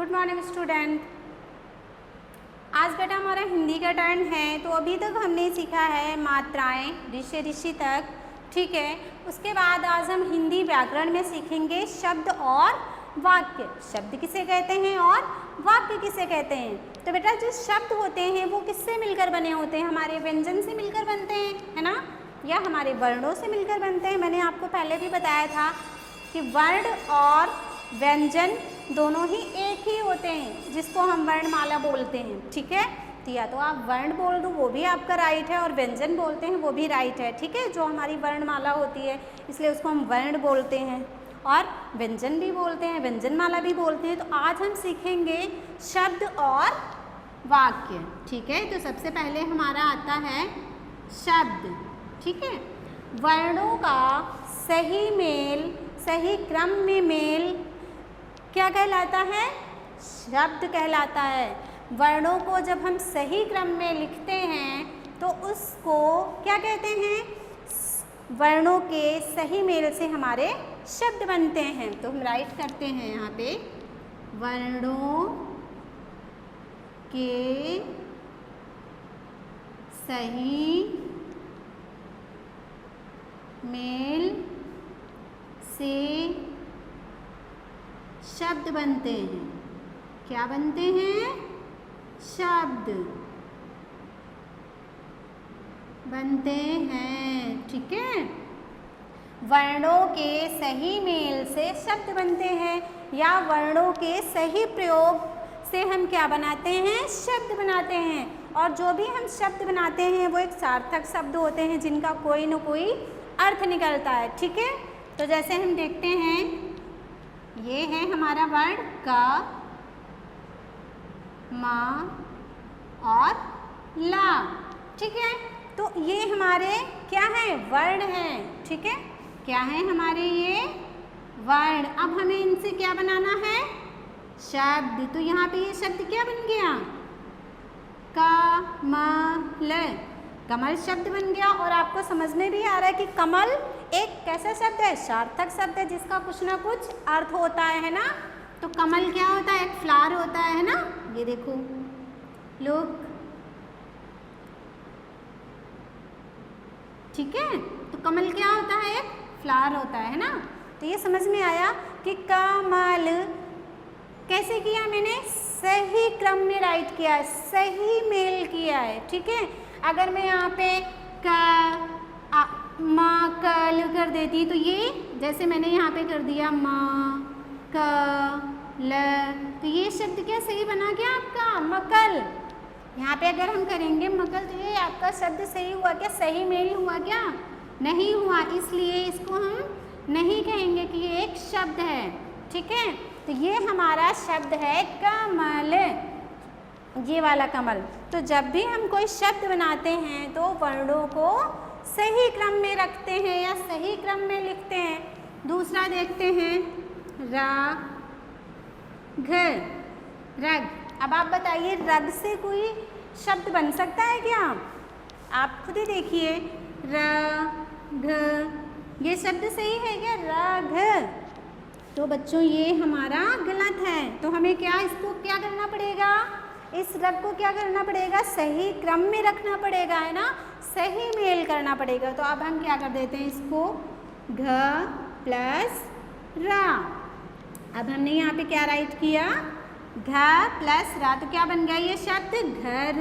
Good morning student. आज बेटा हमारा हिंदी का टर्न है। तो अभी तक हमने सीखा है मात्राएं ऋषि तक, ठीक है। उसके बाद आज हम हिंदी व्याकरण में सीखेंगे शब्द और वाक्य। शब्द किसे कहते हैं और वाक्य किसे कहते हैं। तो बेटा जो शब्द होते हैं वो किससे मिलकर बने होते हैं, हमारे व्यंजन से मिलकर बनते हैं, है ना, या हमारे वर्णों से मिलकर बनते हैं। मैंने आपको पहले भी बताया था कि वर्ण और व्यंजन दोनों ही एक ही होते हैं, जिसको हम वर्णमाला बोलते हैं, ठीक है। तो या तो आप वर्ण बोल दो वो भी आपका राइट है, और व्यंजन बोलते हैं वो भी राइट है, ठीक है। जो हमारी वर्णमाला होती है इसलिए उसको हम वर्ण बोलते हैं, और व्यंजन भी बोलते हैं, व्यंजनमाला भी बोलते हैं। तो आज हम सीखेंगे शब्द और वाक्य, ठीक है। तो सबसे पहले हमारा आता है शब्द, ठीक है। वर्णों का सही मेल, सही क्रम में मेल क्या कहलाता है, शब्द कहलाता है। वर्णों को जब हम सही क्रम में लिखते हैं तो उसको क्या कहते हैं, वर्णों के सही मेल से हमारे शब्द बनते हैं। तो हम राइट करते हैं यहाँ पे, वर्णों के सही मेल से शब्द बनते हैं। क्या बनते हैं, शब्द बनते हैं, ठीक है। वर्णों के सही मेल से शब्द बनते हैं, या वर्णों के सही प्रयोग से हम क्या बनाते हैं, शब्द बनाते हैं। और जो भी हम शब्द बनाते हैं वो एक सार्थक शब्द होते हैं जिनका कोई न कोई अर्थ निकलता है, ठीक है। तो जैसे हम देखते हैं, ये है हमारा वर्ण का, मा और ला, ठीक है। तो ये हमारे क्या है, वर्ण हैं, ठीक है। क्या है हमारे ये वर्ण। अब हमें इनसे क्या बनाना है, शब्द। तो यहाँ पे ये शब्द क्या बन गया, कमल, कमल शब्द बन गया। और आपको समझ में भी आ रहा है कि कमल एक कैसा शब्द है, सार्थक शब्द है जिसका कुछ ना कुछ अर्थ होता है ना। तो कमल क्या होता है, एक फ्लावर होता है ना, ये देखो लोग, ठीक है। तो कमल क्या होता है, एक फ्लावर होता है ना। तो ये समझ में आया कि कमल कैसे किया मैंने, सही क्रम में राइट किया है, सही मेल किया है, ठीक है। अगर मैं यहाँ पे माँ कल कर देती तो ये जैसे मैंने यहाँ पे कर दिया माँ क ल, तो ये शब्द क्या सही बना गया आपका, मकल। यहाँ पे अगर हम करेंगे मकल तो ये आपका शब्द सही हुआ क्या, सही मेल हुआ क्या, नहीं हुआ। इसलिए इसको हम नहीं कहेंगे कि ये एक शब्द है, ठीक है। तो ये हमारा शब्द है कमल, ये वाला कमल। तो जब भी हम कोई शब्द बनाते हैं तो वर्णों को सही क्रम में रखते हैं या सही क्रम में लिखते हैं। दूसरा देखते हैं, रा घ, रग। अब आप बताइए, रग से कोई शब्द बन सकता है क्या, आप खुद ही देखिए, र घ, ये शब्द सही है क्या, रघ। तो बच्चों ये हमारा गलत है। तो हमें क्या, इसको क्या करना पड़ेगा, इस रग को क्या करना पड़ेगा, सही क्रम में रखना पड़ेगा, है ना, सही मेल करना पड़ेगा। तो अब हम क्या कर देते हैं, इसको घ प्लस रा। अब हमने यहाँ पे क्या राइट किया, घ प्लस रा। तो क्या बन गया ये शब्द, घर।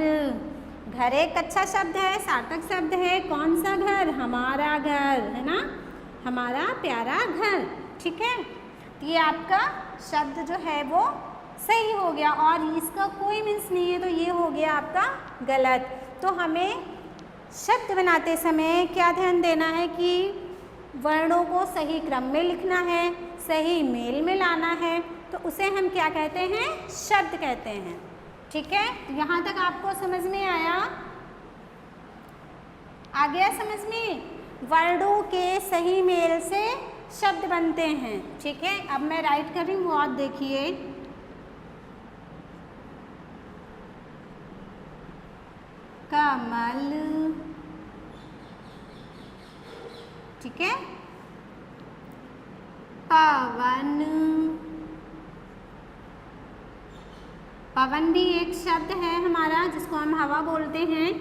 घर एक अच्छा शब्द है, सार्थक शब्द है। कौन सा घर, हमारा घर, है ना, हमारा प्यारा घर, ठीक है। तो ये आपका शब्द जो है वो सही हो गया, और इसका कोई मीन्स नहीं है, तो ये हो गया आपका गलत। तो हमें शब्द बनाते समय क्या ध्यान देना है कि वर्णों को सही क्रम में लिखना है, सही मेल में लाना है। तो उसे हम क्या कहते हैं, शब्द कहते हैं, ठीक है। तो यहाँ तक आपको समझ में आया, आ गया समझ में। वर्णों के सही मेल से शब्द बनते हैं, ठीक है। अब मैं राइट कर रही हूँ, वो आप देखिए, कमल, ठीक है। पवन, पवन भी एक शब्द है हमारा जिसको हम हवा बोलते हैं,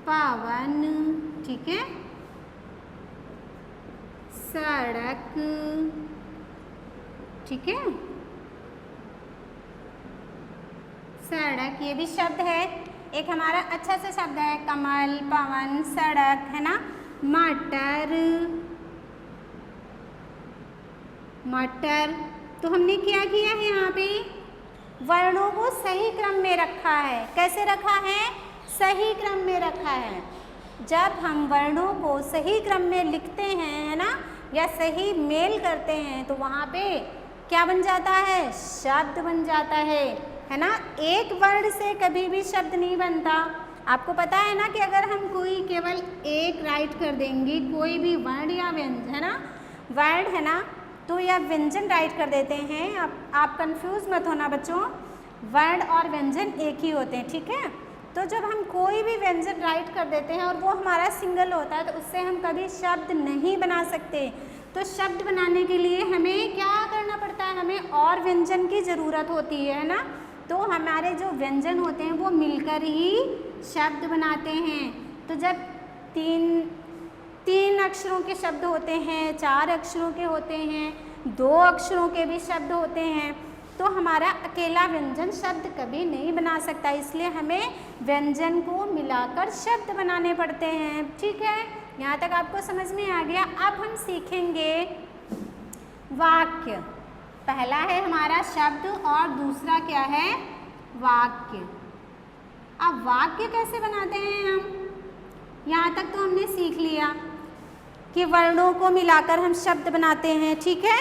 पवन, ठीक है। सड़क, ठीक है, सड़क ये भी शब्द है। एक हमारा अच्छा सा शब्द है कमल, पवन, सड़क, है ना। मटर, मटर। तो हमने क्या किया है यहाँ पे, वर्णों को सही क्रम में रखा है। कैसे रखा है, सही क्रम में रखा है। जब हम वर्णों को सही क्रम में लिखते हैं, है ना, या सही मेल करते हैं, तो वहाँ पे क्या बन जाता है, शब्द बन जाता है ना। एक वर्ण से कभी भी शब्द नहीं बनता। आपको पता है ना कि अगर हम कोई केवल एक राइट कर देंगे, कोई भी वर्ण या व्यंजन, है ना, वर्ण, है ना, तो या व्यंजन राइट कर देते हैं। आप कंफ्यूज मत होना बच्चों, वर्ण और व्यंजन एक ही होते हैं, ठीक है। तो जब हम कोई भी व्यंजन राइट कर देते हैं और वो हमारा सिंगल होता है, तो उससे हम कभी शब्द नहीं बना सकते। तो शब्द बनाने के लिए हमें क्या करना पड़ता है, हमें और व्यंजन की ज़रूरत होती है ना। तो हमारे जो व्यंजन होते हैं वो मिलकर ही शब्द बनाते हैं। तो जब तीन अक्षरों के शब्द होते हैं, 4 अक्षरों के होते हैं, 2 अक्षरों के भी शब्द होते हैं, तो हमारा अकेला व्यंजन शब्द कभी नहीं बना सकता। इसलिए हमें व्यंजन को मिलाकर शब्द बनाने पड़ते हैं, ठीक है। यहाँ तक आपको समझ में आ गया। अब हम सीखेंगे वाक्य। पहला है हमारा शब्द और दूसरा क्या है, वाक्य। अब वाक्य कैसे बनाते हैं हम, यहाँ तक तो हमने सीख लिया कि वर्णों को मिलाकर हम शब्द बनाते हैं, ठीक है।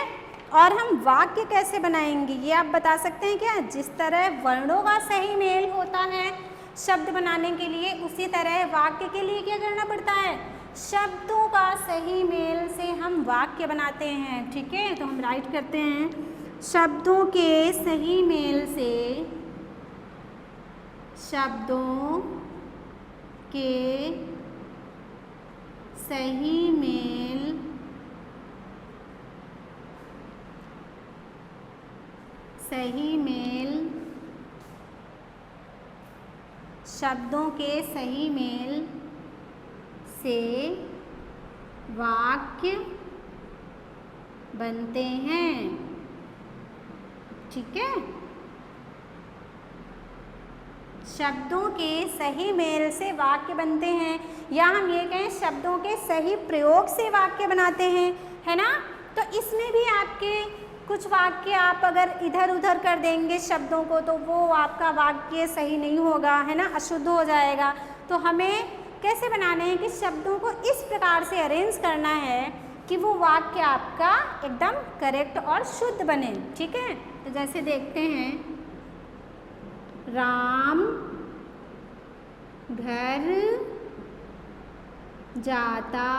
और हम वाक्य कैसे बनाएंगे ये आप बता सकते हैं क्या। जिस तरह वर्णों का सही मेल होता है शब्द बनाने के लिए, उसी तरह वाक्य के लिए क्या करना पड़ता है, शब्दों का सही मेल से हम वाक्य बनाते हैं, ठीक है। तो हम राइट करते हैं, शब्दों के सही मेल से, शब्दों के सही मेल शब्दों के सही मेल से वाक्य बनते हैं, ठीक है। शब्दों के सही मेल से वाक्य बनते हैं, या हम ये कहें शब्दों के सही प्रयोग से वाक्य बनाते हैं, है ना। तो इसमें भी आपके कुछ वाक्य आप अगर इधर उधर कर देंगे शब्दों को, तो वो आपका वाक्य सही नहीं होगा, है ना, अशुद्ध हो जाएगा। तो हमें कैसे बनाने हैं कि शब्दों को इस प्रकार से अरेंज करना है कि वो वाक्य आपका एकदम करेक्ट और शुद्ध बने, ठीक है। तो जैसे देखते हैं, राम घर जाता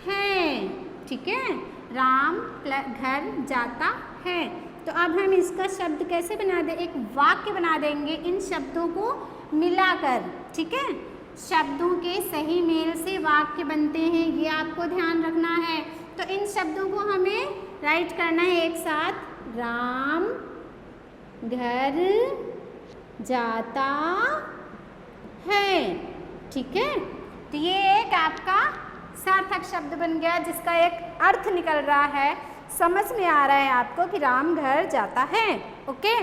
है, ठीक है। राम घर जाता है। तो अब हम इसका शब्द कैसे बना दें, एक वाक्य बना देंगे इन शब्दों को मिलाकर, ठीक है। शब्दों के सही मेल से वाक्य बनते हैं, ये आपको ध्यान रखना है। तो इन शब्दों को हमें राइट करना है एक साथ, राम घर जाता है, ठीक है। तो ये एक आपका सार्थक शब्द बन गया जिसका एक अर्थ निकल रहा है, समझ में आ रहा है आपको कि राम घर जाता है, ओके।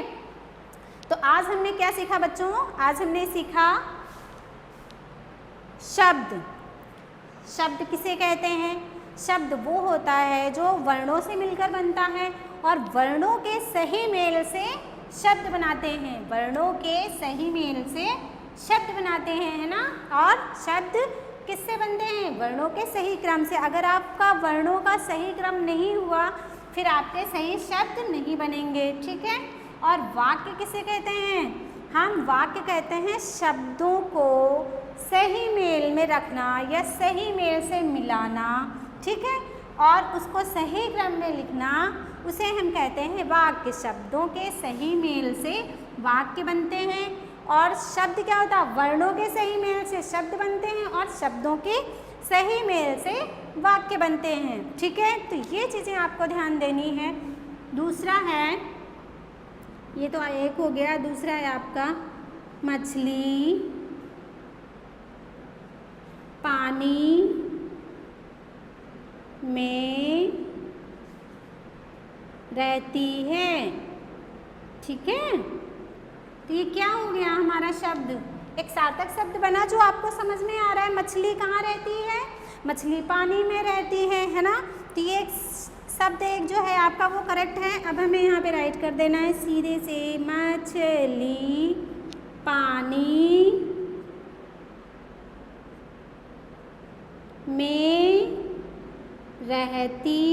तो आज हमने क्या सीखा बच्चों, आज हमने सीखा शब्द। शब्द किसे कहते हैं, शब्द वो होता है जो वर्णों से मिलकर बनता है और वर्णों के सही मेल से शब्द बनाते हैं, वर्णों के सही मेल से शब्द बनाते हैं, है ना। और शब्द किससे बनते हैं, वर्णों के सही क्रम से। अगर आपका वर्णों का सही क्रम नहीं हुआ फिर आपके सही शब्द नहीं बनेंगे, ठीक है। और वाक्य किसे कहते हैं, हम वाक्य कहते हैं शब्दों को सही मेल में रखना या सही मेल से मिलाना, ठीक है, और उसको सही क्रम में लिखना, उसे हम कहते हैं वाक्य। शब्दों के सही मेल से वाक्य बनते हैं। और शब्द क्या होता है, वर्णों के सही मेल से शब्द बनते हैं और शब्दों के सही मेल से वाक्य बनते हैं, ठीक है। तो ये चीज़ें आपको ध्यान देनी है। दूसरा है ये तो एक हो गया। दूसरा है आपका मछली पानी में रहती है। ठीक है, तो ये क्या हो गया हमारा शब्द, एक सार्थक शब्द बना जो आपको समझ में आ रहा है। मछली कहाँ रहती है, मछली पानी में रहती है ना। तो ये शब्द एक जो है आपका वो करेक्ट है। अब हमें यहाँ पे राइट कर देना है सीधे से, मछली पानी में रहती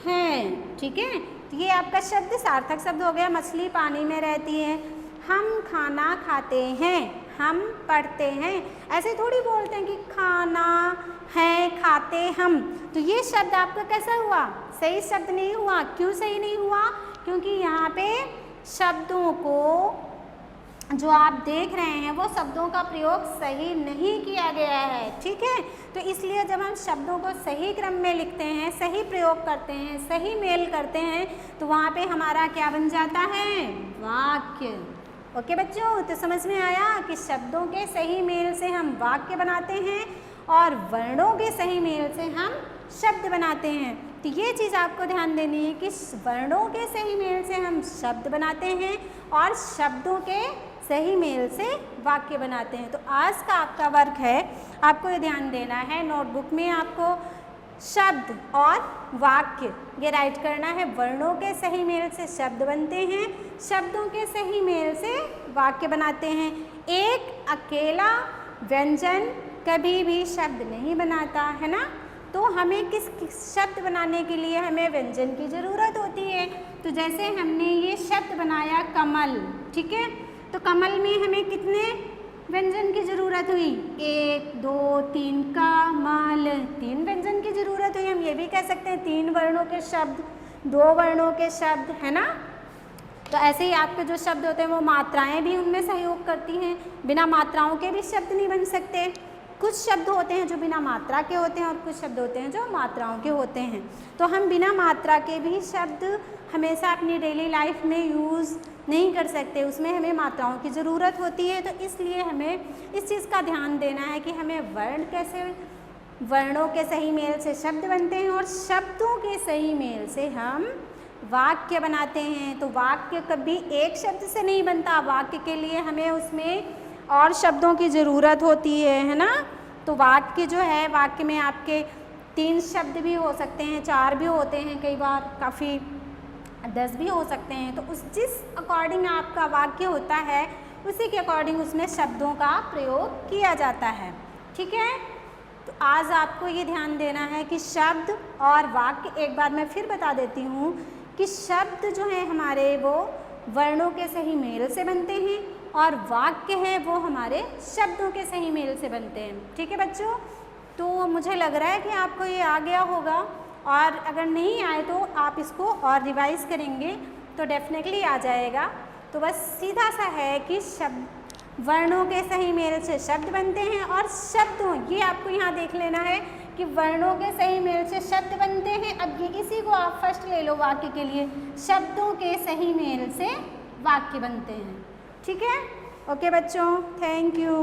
है। ठीक है, तो ये आपका शब्द सार्थक शब्द हो गया, मछली पानी में रहती है। हम खाना खाते हैं, हम पढ़ते हैं। ऐसे थोड़ी बोलते हैं कि खाना है खाते हम। तो ये शब्द आपका कैसा हुआ, सही शब्द नहीं हुआ। क्यों सही नहीं हुआ, क्योंकि यहाँ पे शब्दों को जो आप देख रहे हैं वो शब्दों का प्रयोग सही नहीं किया गया है। ठीक है, तो इसलिए जब हम शब्दों को सही क्रम में लिखते हैं, सही प्रयोग करते हैं, सही मेल करते हैं, तो वहाँ पे हमारा क्या बन जाता है, वाक्य। ओके बच्चों, तो समझ में आया कि शब्दों के सही मेल से हम वाक्य बनाते हैं और वर्णों के सही मेल से हम शब्द बनाते हैं। तो ये चीज़ आपको ध्यान देनी है कि वर्णों के सही मेल से हम शब्द बनाते हैं और शब्दों के सही मेल से वाक्य बनाते हैं। तो आज का आपका वर्क है, आपको ये ध्यान देना है, नोटबुक में आपको शब्द और वाक्य ये राइट करना है। वर्णों के सही मेल से शब्द बनते हैं, शब्दों के सही मेल से वाक्य बनाते हैं। एक अकेला व्यंजन कभी भी शब्द नहीं बनाता है ना। तो हमें किस शब्द बनाने के लिए हमें व्यंजन की ज़रूरत होती है। तो जैसे हमने ये शब्द बनाया कमल, ठीक है, तो कमल में हमें कितने व्यंजन की ज़रूरत हुई, 1 2 3 कमल, 3 व्यंजन की ज़रूरत हुई। हम ये भी कह सकते हैं 3 वर्णों के शब्द, 2 वर्णों के शब्द, है ना। तो ऐसे ही आपके जो शब्द होते हैं वो मात्राएं भी उनमें सहयोग करती हैं। बिना मात्राओं के भी शब्द नहीं बन सकते। कुछ शब्द होते हैं जो बिना मात्रा के होते हैं और कुछ शब्द होते हैं जो मात्राओं के होते हैं। तो हम बिना मात्रा के भी शब्द हमेशा अपनी डेली लाइफ में यूज़ नहीं कर सकते, उसमें हमें मात्राओं की ज़रूरत होती है। तो इसलिए हमें इस चीज़ का ध्यान देना है कि हमें वर्णों के सही मेल से शब्द बनते हैं और शब्दों के सही मेल से हम वाक्य बनाते हैं। तो वाक्य कभी एक शब्द से नहीं बनता, वाक्य के लिए हमें उसमें और शब्दों की ज़रूरत होती है ना। तो वाक्य जो है, वाक्य में आपके 3 शब्द भी हो सकते हैं, 4 भी होते हैं, कई बार काफ़ी 10 भी हो सकते हैं। तो उस जिस अकॉर्डिंग आपका वाक्य होता है उसी के अकॉर्डिंग उसमें शब्दों का प्रयोग किया जाता है। ठीक है, तो आज आपको ये ध्यान देना है कि शब्द और वाक्य, एक बार मैं फिर बता देती हूँ कि शब्द जो है हमारे वो वर्णों के सही मेल से बनते हैं और वाक्य है वो हमारे शब्दों के सही मेल से बनते हैं। ठीक है बच्चों, तो मुझे लग रहा है कि आपको ये आ गया होगा, और अगर नहीं आए तो आप इसको और रिवाइज करेंगे तो डेफिनेटली आ जाएगा। तो बस सीधा सा है कि शब्द वर्णों के सही मेल से शब्द बनते हैं और शब्दों, ये आपको यहाँ देख लेना है कि वर्णों के सही मेल से शब्द बनते हैं। अब ये इसी को आप फर्स्ट ले लो वाक्य के लिए, शब्दों के सही मेल से वाक्य बनते हैं। ठीक है, ओके बच्चों, थैंक यू।